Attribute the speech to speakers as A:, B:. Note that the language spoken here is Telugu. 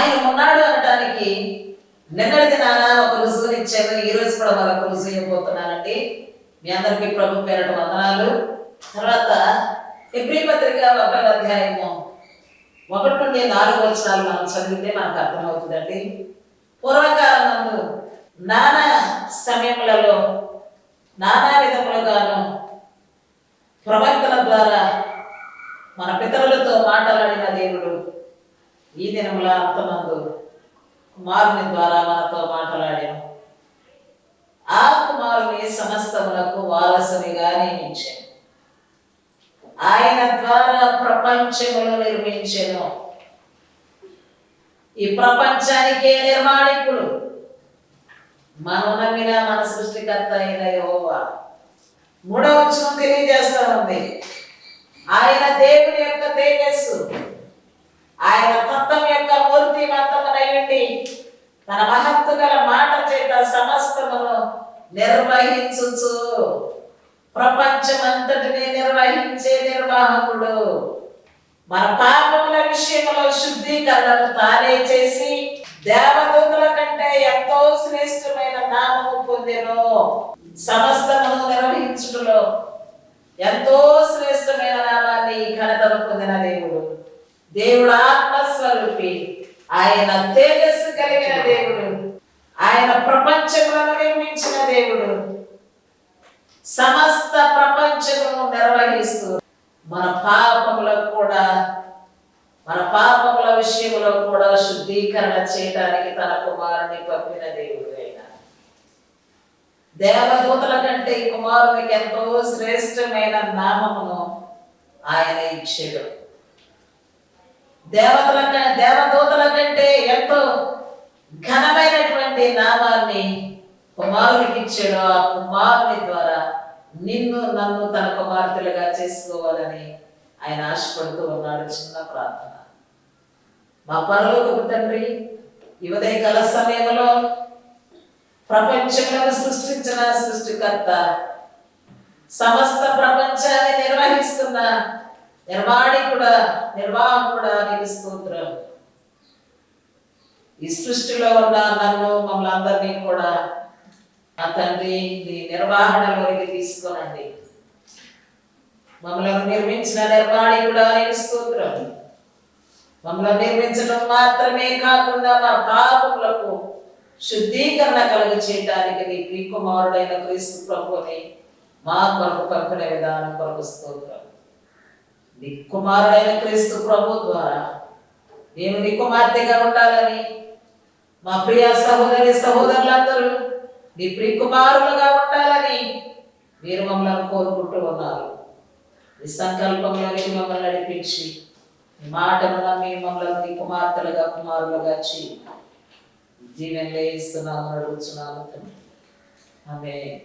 A: ఆయన ఉన్నాడు అనటానికి నిన్నటి దినాన ఒక రుజువుని ఇచ్చాను. ఈ రోజు కూడా మరొక రుజువు ఇవ్వబోతున్నానండి. మీ అందరికీ ప్రభు పేరట వందనాలు. తర్వాత హెబ్రీ పత్రిక 1వ అధ్యాయము 1 నుండి 4 వచనాలు మనం చదివితే మనకు అర్థమవుతుందండి. పూర్వకాలం నందు నానా సమయములలో నానా విధములుగాను ప్రవక్తల ద్వారా మన పితరులతో మాట్లాడిన దేవుడు ఈ దినముల అంతమందు కుమారుని ద్వారా మనతో మాట్లాడాను. ఆ కుమారుని సమస్తములకు వారసునిగా నియమించాను. ఆయన ద్వారా ప్రపంచమును నిర్మించెను. ఈ ప్రపంచానికే నిర్మాణికుడు మనం నమ్మిన మన సృష్టికర్త అయిన యెహోవా. 3వ వచనం తెలియజేస్తా ఉంది, ఆయన దేవుని యొక్క తేజస్సు, ఆయన తత్వం యొక్క మూర్తిమంతమునయుండి తన మహత్తు గల మాట చేత సమస్తమును నిర్వహించుచు ప్రపంచమంతటిని నిర్వహించే నిర్వాహకుడు. మన పాపముల విషయంలో శుద్ధీకరణను తానే చేసి దేవదూతల కంటే ఎంతో శ్రేష్టమైన నామము పొందెను. సమస్తమును నిర్వహించుటలో ఎంతో శ్రేష్టమైన నామాన్ని ఘనతను పొందిన దేవుడు. దేవుడు ఆత్మస్వరూపి, ఆయన తేజస్సు కలిగిన దేవుడు, ఆయన ప్రపంచములను నిర్మించిన దేవుడు, సమస్త ప్రపంచమును నిర్వహిస్తూ మన పాపముల విషయంలో కూడా శుద్ధీకరణ చేయడానికి తన కుమారుని పంపిన దేవుడు. అయినా దేవదూతల కంటే ఈ కుమారునికి ఎంతో శ్రేష్టమైన నామమును ఆయన ఇచ్చాడు. దేవదూతల కంటే ఎంతో ఘనమైనటువంటి నామాన్ని కుమారునికి ఇచ్చాడు. ఆ కుమారుని ద్వారా నిన్ను నన్ను తన కుమార్తెలుగా చేసుకోవాలని ఆయన ఆశపడుతూ ఉన్నాడు. చిన్న ప్రార్థన. మా పరలోకపు తండ్రి, ఈ ఉదయకాల సమయంలో ప్రపంచములను సృష్టించిన సృష్టికర్త, సమస్త ప్రపంచాన్ని నిర్వహిస్తున్న నిర్వాహకుడా నీకు స్తోత్రం. ఈ సృష్టిలో ఉన్న నన్ను మమ్మల్ని అందరినీ కూడా ఆ తండ్రి నీ నిర్వహణలోనికి తీసుకోనండి. మమ్మల్ని నిర్మించిన నిర్మాణికుడా నీకు స్తోత్రం. మమ్మల్ని నిర్మించడం మాత్రమే కాకుండా మా పాపములకు శుద్ధీకరణ కలుగు చేయడానికి నీ ప్రియకుమారుడైన క్రీస్తు ప్రభుని మా కొరకు పంపిన విధానం కొరకు స్తోత్రం. నీ కుమారుడైన క్రీస్తు ప్రభు ద్వారా నేను నీ కుమార్తెగా ఉండాలని మా ప్రియ సహోదరులందరూ నీ ప్రియ కుమారులుగా ఉండాలని మీరు మమ్మల్ని కోరుకుంటూ ఉన్నారు. ఈ సంకల్పంలోని మమ్మల్ని నడిపించి మాటను నమ్మి మమ్మల్ని నీ కుమార్తెలుగా కుమారులుగా చేయి. జీవెనలే ఇస్తున్నాము, నడుచున్నాము. ఆమేన్.